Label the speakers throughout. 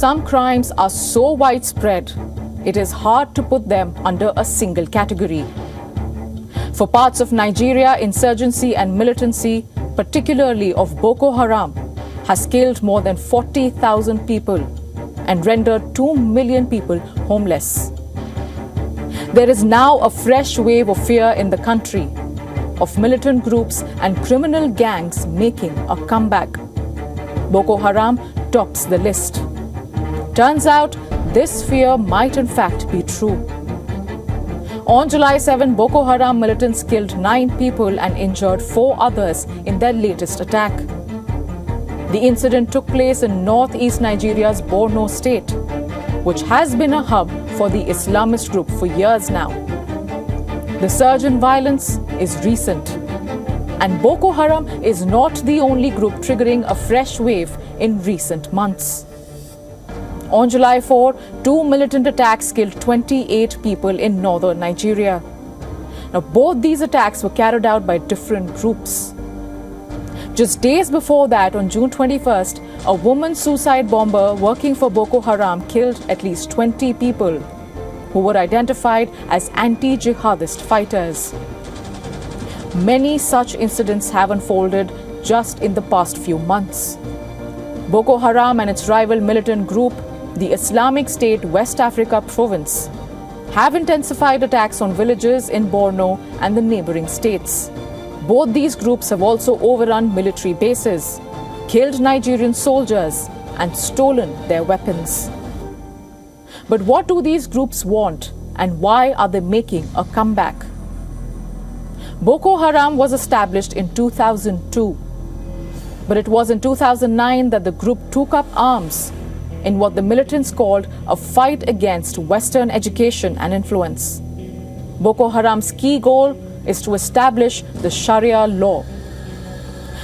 Speaker 1: some crimes are so widespread, it is hard to put them under a single category. For parts of Nigeria, insurgency and militancy, particularly of Boko Haram, has killed more than 40,000 people and rendered 2 million people homeless. There is now a fresh wave of fear in the country, of militant groups and criminal gangs making a comeback. Boko Haram tops the list. Turns out, this fear might in fact be true. On July 7, Boko Haram militants killed 9 people and injured 4 others in their latest attack. The incident took place in northeast Nigeria's Borno State, which has been a hub for the Islamist group for years now. The surge in violence is recent, and Boko Haram is not the only group triggering a fresh wave in recent months. On July 4, 2 militant attacks killed 28 people in northern Nigeria. Now, both these attacks were carried out by different groups. Just days before that, on June 21st, a woman suicide bomber working for Boko Haram killed at least 20 people who were identified as anti-jihadist fighters. Many such incidents have unfolded just in the past few months. Boko Haram and its rival militant group, the Islamic State West Africa Province, have intensified attacks on villages in Borno and the neighboring states. Both these groups have also overrun military bases, killed Nigerian soldiers, and stolen their weapons. But what do these groups want, and why are they making a comeback? Boko Haram was established in 2002, but it was in 2009 that the group took up arms in what the militants called a fight against Western education and influence. Boko Haram's key goal is to establish the Sharia law.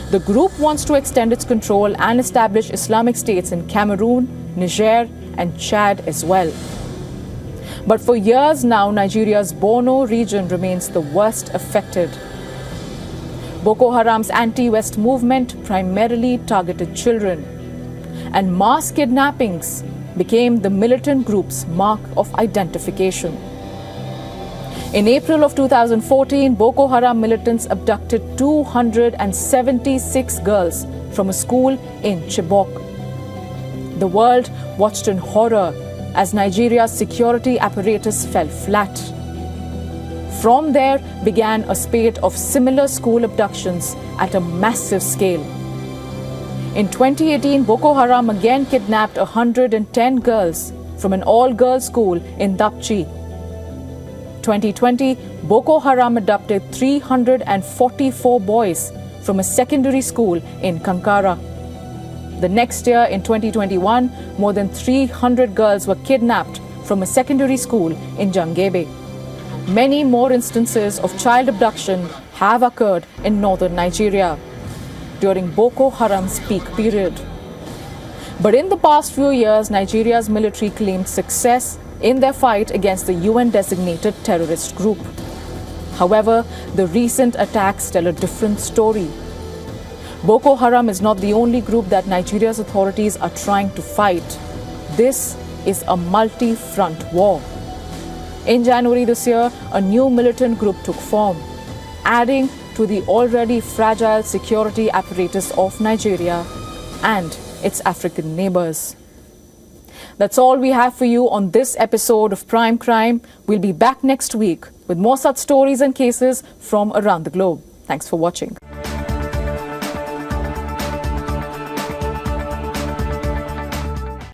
Speaker 1: The group wants to extend its control and establish Islamic states in Cameroon, Niger, and Chad as well. But for years now, Nigeria's Borno region remains the worst affected. Boko Haram's anti-West movement primarily targeted children, and mass kidnappings became the militant group's mark of identification. In April of 2014, Boko Haram militants abducted 276 girls from a school in Chibok. The world watched in horror as Nigeria's security apparatus fell flat. From there began a spate of similar school abductions at a massive scale. In 2018, Boko Haram again kidnapped 110 girls from an all-girls school in Dapchi. 2020, Boko Haram abducted 344 boys from a secondary school in Kankara. The next year, in 2021, more than 300 girls were kidnapped from a secondary school in Jangebe. Many more instances of child abduction have occurred in northern Nigeria during Boko Haram's peak period. But in the past few years, Nigeria's military claimed success in their fight against the UN-designated terrorist group. However, the recent attacks tell a different story. Boko Haram is not the only group that Nigeria's authorities are trying to fight. This is a multi-front war. In January this year, a new militant group took form, adding to the already fragile security apparatus of Nigeria and its African neighbors. That's all we have for you on this episode of Prime Crime. We'll be back next week with more such stories and cases from around the globe. Thanks for watching.